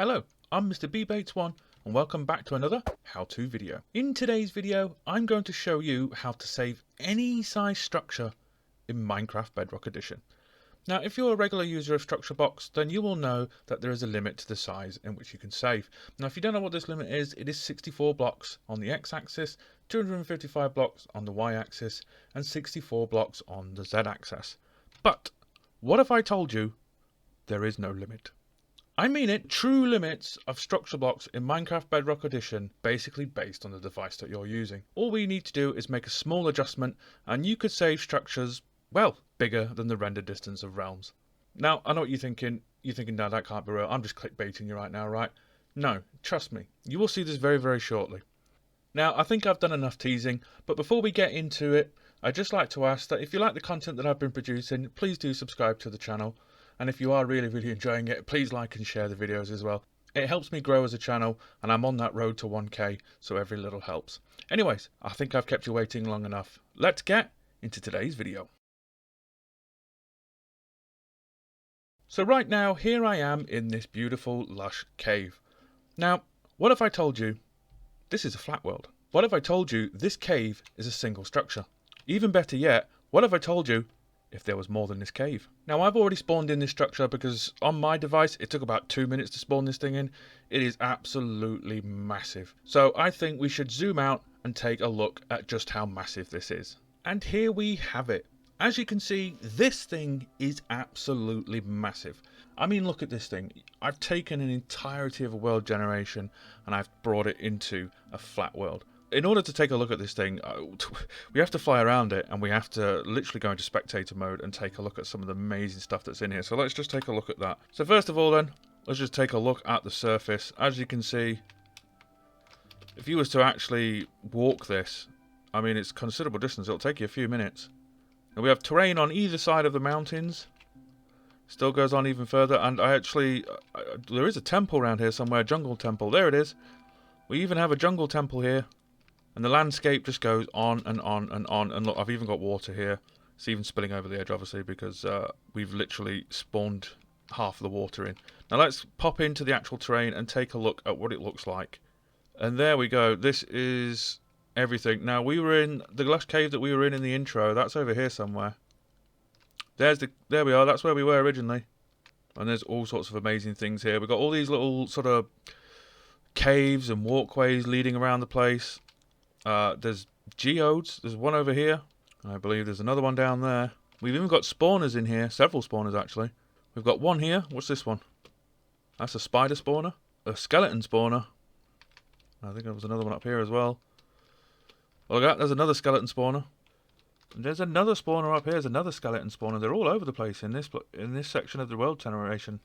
Hello, I'm Mr. BBates1 and welcome back to another how-to video. In today's video, I'm going to show you how to save any size structure in Minecraft Bedrock Edition. Now, if you're a regular user of Structure Box, then you will know that there is a limit to the size in which you can save. Now, if you don't know what this limit is, it is 64 blocks on the x-axis, 255 blocks on the y-axis, and 64 blocks on the z-axis. But what if I told you there is no limit? I mean it, true limits of structure blocks in Minecraft Bedrock Edition, basically based on the device that you're using. All we need to do is make a small adjustment and you could save structures, well, bigger than the render distance of realms. Now, I know what you're thinking. You're thinking, no, that can't be real. I'm just clickbaiting you right now, right? No, trust me. You will see this very, very shortly. Now, I think I've done enough teasing, but before we get into it, I'd just like to ask that if you like the content that I've been producing, please do subscribe to the channel. And if you are really enjoying it, please like and share the videos as well. It helps me grow as a channel, and I'm on that road to 1K, so every little helps. Anyways, I think I've kept you waiting long enough. Let's get into today's video. So right now, here I am in this beautiful, lush cave. Now, what if I told you this is a flat world? What if I told you this cave is a single structure? Even better yet, what if I told you if there was more than this cave? Now, I've already spawned in this structure because on my device it took about 2 minutes to spawn this thing in. It is absolutely massive. So I think we should zoom out and take a look at just how massive this is. And here we have it. As you can see, this thing is absolutely massive. I mean, look at this thing. I've taken an entirety of a world generation and I've brought it into a flat world. In order to take a look at this thing, we have to fly around it and we have to literally go into spectator mode and take a look at some of the amazing stuff that's in here. So let's just take a look at that. So first of all then, let's just take a look at the surface. As you can see, if you was to actually walk this, I mean, it's considerable distance. It'll take you a few minutes. And we have terrain on either side of the mountains. Still goes on even further. And there is a temple around here somewhere, a jungle temple. There it is. We even have a jungle temple here. And the landscape just goes on and on and on. And look, I've even got water here. It's even spilling over the edge, obviously, because we've literally spawned half of the water in. Now let's pop into the actual terrain and take a look at what it looks like. And there we go. This is everything. Now, we were in the last cave that we were in the intro. That's over here somewhere. There we are. That's where we were originally. And there's all sorts of amazing things here. We've got all these little sort of caves and walkways leading around the place. There's geodes. There's one over here. I believe there's another one down there. We've even got spawners in here. Several spawners, actually. We've got one here. What's this one? That's a spider spawner. A skeleton spawner. I think there was another one up here as well. Well, look at that. There's another skeleton spawner. And there's another spawner up here. There's another skeleton spawner. They're all over the place in this section of the world generation.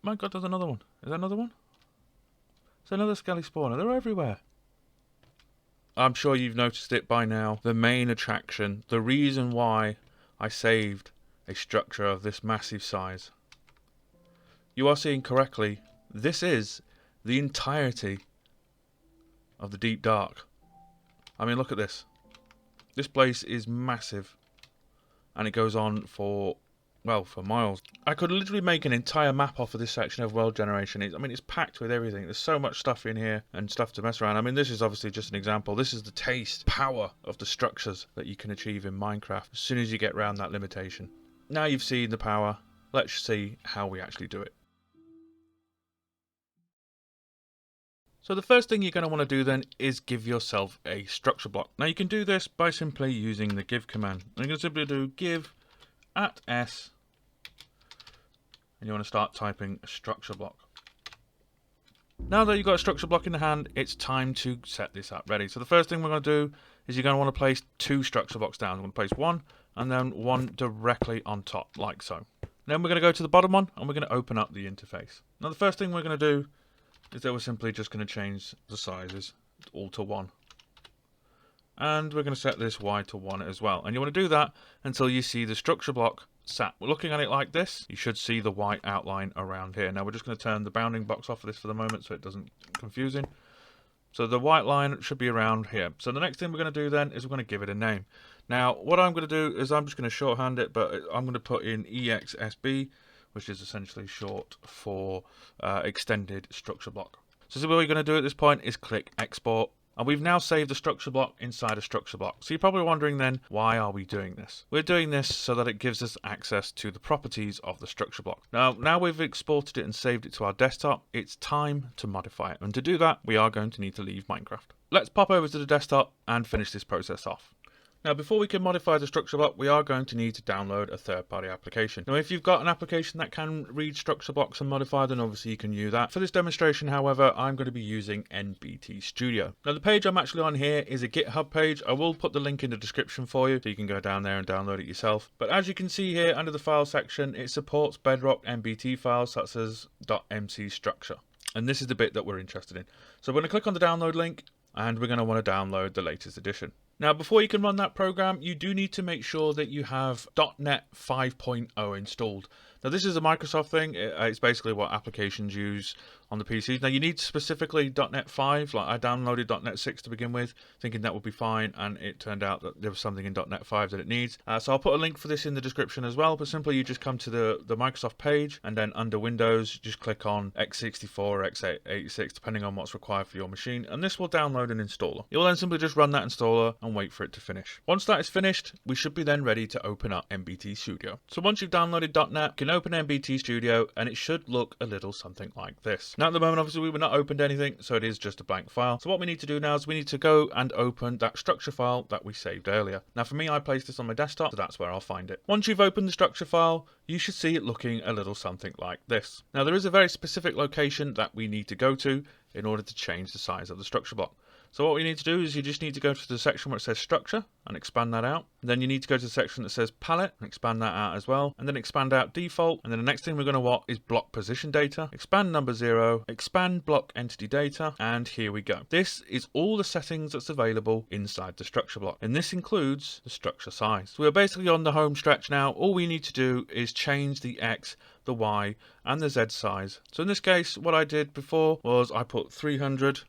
My God, there's another one. Is there another one? There's another skelly spawner. They're everywhere. I'm sure you've noticed it by now. The main attraction, the reason why I saved a structure of this massive size. You are seeing correctly, this is the entirety of the Deep Dark. I mean, look at this. This place is massive. And it goes on for, well, for miles. I could literally make an entire map off of this section of world generation. I mean, it's packed with everything. There's so much stuff in here and stuff to mess around. I mean, this is obviously just an example. This is the taste, power of the structures that you can achieve in Minecraft as soon as you get around that limitation. Now you've seen the power, let's see how we actually do it. So the first thing you're going to want to do then is give yourself a structure block. Now you can do this by simply using the give command. And you can simply do give @s. And you want to start typing a structure block. Now that you've got a structure block in the hand, it's time to set this up ready. So the first thing we're going to do is you're going to want to place 2 structure blocks down. We're going to place one and then one directly on top, like so. Then we're going to go to the bottom one and we're going to open up the interface. Now the first thing we're going to do is that we're simply just going to change the sizes all to 1. And we're going to set this Y to 1 as well. And you want to do that until you see the structure block sat. We're looking at it like this. You should see the white outline around here. Now we're just going to turn the bounding box off of this for the moment so it doesn't confusing. So the white line should be around here. So the next thing we're going to do then is we're going to give it a name. Now what I'm going to do is I'm just going to shorthand it, but I'm going to put in EXSB which is essentially short for extended structure block. So what you're going to do at this point is click export. And we've now saved the structure block inside a structure block. So you're probably wondering then, why are we doing this? We're doing this so that it gives us access to the properties of the structure block. Now we've exported it and saved it to our desktop, it's time to modify it. And to do that, we are going to need to leave Minecraft. Let's pop over to the desktop and finish this process off. Now, before we can modify the structure block, we are going to need to download a third-party application. Now, if you've got an application that can read structure blocks and modify, then obviously you can use that. For this demonstration, however, I'm going to be using NBT Studio. Now, the page I'm actually on here is a GitHub page. I will put the link in the description for you, so you can go down there and download it yourself. But as you can see here, under the file section, it supports Bedrock NBT files such as .mc structure. And this is the bit that we're interested in. So we're going to click on the download link, and we're going to want to download the latest edition. Now, before you can run that program, you do need to make sure that you have .NET 5.0 installed. Now, this is a Microsoft thing. It's basically what applications use on the PCs. Now, you need specifically .NET 5. Like, I downloaded .NET 6 to begin with, thinking that would be fine, and it turned out that there was something in .NET 5 that it needs. So I'll put a link for this in the description as well, but simply you just come to the Microsoft page, and then under Windows, just click on x64 or x86, depending on what's required for your machine, and this will download an installer. You'll then simply just run that installer and wait for it to finish. Once that is finished, we should be then ready to open up NBT Studio. So once you've downloaded .NET, you can open NBT Studio, and it should look a little something like this. Now, at the moment, obviously, we've not opened anything, so it is just a blank file. So what we need to do now is we need to go and open that structure file that we saved earlier. Now, for me, I placed this on my desktop, so that's where I'll find it. Once you've opened the structure file, you should see it looking a little something like this. Now, there is a very specific location that we need to go to in order to change the size of the structure block. So what we need to do is you just need to go to the section where it says structure and expand that out. And then you need to go to the section that says palette and expand that out as well. And then expand out default. And then the next thing we're going to want is block position data, expand number 0, expand block entity data. And here we go. This is all the settings that's available inside the structure block. And this includes the structure size. So we're basically on the home stretch now. All we need to do is change the X, the Y and the Z size. So in this case, what I did before was I put 300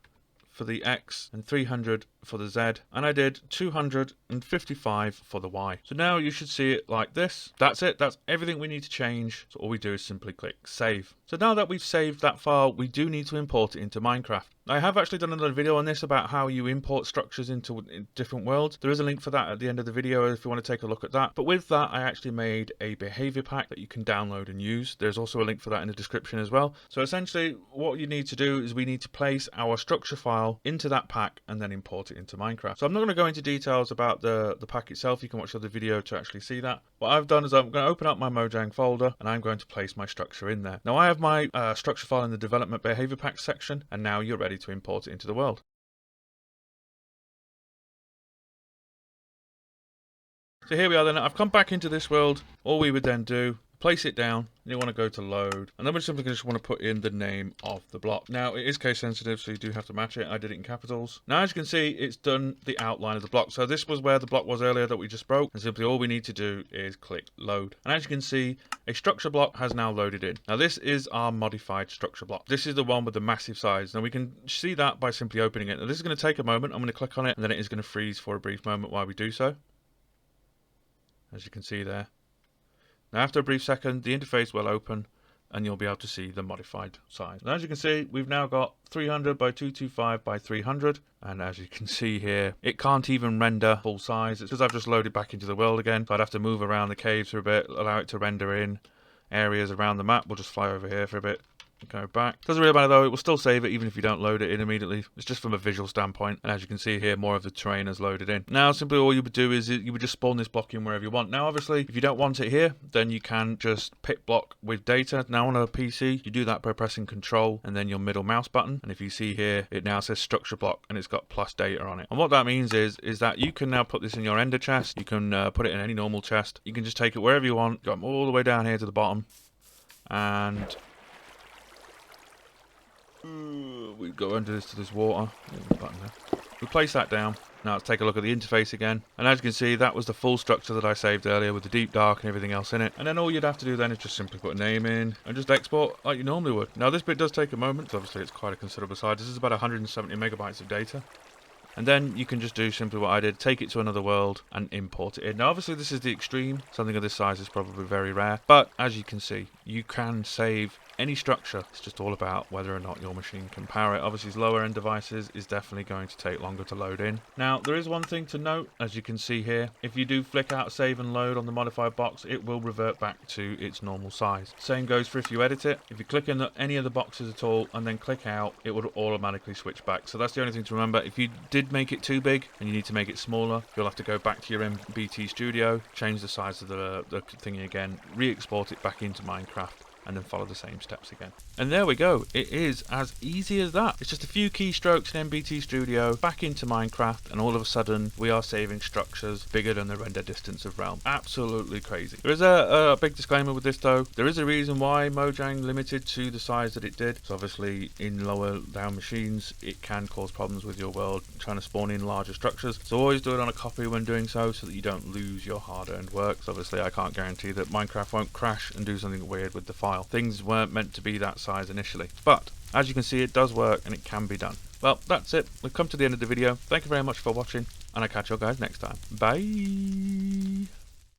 for the X and 300 for the Z, and I did 255 for the Y. So now you should see it like this. That's it. That's everything we need to change. So all we do is simply click save. So now that we've saved that file, we do need to import it into Minecraft. I have actually done another video on this about how you import structures into different worlds. There is a link for that at the end of the video if you want to take a look at that. But with that, I actually made a behavior pack that you can download and use. There's also a link for that in the description as well. So essentially what you need to do is we need to place our structure file into that pack and then import it into Minecraft. So I'm not going to go into details about the pack itself. You can watch the other video to actually see that. What I've done is I'm going to open up my Mojang folder and I'm going to place my structure in there. Now I have my structure file in the development behavior pack section, and now you're ready to import it into the world. So here we are then. I've come back into this world. All we would then do, place it down, and you want to go to load, and then we simply just want to put in the name of the block. Now it is case sensitive, so you do have to match it. I did it in capitals. Now as you can see, it's done the outline of the block. So this was where the block was earlier that we just broke, and simply all we need to do is click load. And as you can see, a structure block has now loaded in. Now this is our modified structure block. This is the one with the massive size. Now we can see that by simply opening it. Now this is going to take a moment. I'm going to click on it, and then it is going to freeze for a brief moment while we do so. As you can see there. Now after a brief second, the interface will open and you'll be able to see the modified size. And as you can see, we've now got 300 by 225 by 300. And as you can see here, it can't even render full size. It's because I've just loaded back into the world again. So I'd have to move around the caves for a bit, allow it to render in areas around the map. We'll just fly over here for a bit. Go back. Doesn't really matter though, it will still save it even if you don't load it in immediately. It's just from a visual standpoint, and as you can see here, more of the terrain is loaded in. Now simply all you would do is you would just spawn this block in wherever you want. Now obviously if you don't want it here, then you can just pick block with data. Now on a PC you do that by pressing Control and then your middle mouse button, and if you see here it now says structure block and it's got plus data on it. And what that means is that you can now put this in your ender chest. You can put it in any normal chest. You can just take it wherever you want, go all the way down here to the bottom, and we go under this to this water. We place that down. Now let's take a look at the interface again. And as you can see, that was the full structure that I saved earlier with the deep dark and everything else in it. And then all you'd have to do then is just simply put a name in and just export like you normally would. Now this bit does take a moment. Obviously it's quite a considerable size. This is about 170 megabytes of data. and then you can just do simply what I did, take it to another world and import it in. Now obviously this is the extreme, something of this size is probably very rare, but as you can see, you can save any structure. It's just all about whether or not your machine can power it. Obviously lower end devices is definitely going to take longer to load in. Now there is one thing to note, as you can see here, if you do flick out save and load on the modified box, it will revert back to its normal size. Same goes for if you edit it. If you click in any of the boxes at all and then click out, it would automatically switch back. So that's the only thing to remember. If you did make it too big and you need to make it smaller, you'll have to go back to your MBT Studio, change the size of the thingy again, re-export it back into Minecraft, and then follow the same steps again. And there we go. It is as easy as that. It's just a few keystrokes in MBT Studio, back into Minecraft, and all of a sudden we are saving structures bigger than the render distance of Realm. Absolutely crazy. There is a big disclaimer with this though. There is a reason why Mojang limited to the size that it did. So obviously in lower down machines, it can cause problems with your world trying to spawn in larger structures. So always do it on a copy when doing so that you don't lose your hard-earned work. So obviously I can't guarantee that Minecraft won't crash and do something weird with the file. Things weren't meant to be that size initially, but as you can see, it does work and it can be done. Well, that's it. We've come to the end of the video. Thank you very much for watching, and I'll catch you guys next time. Bye.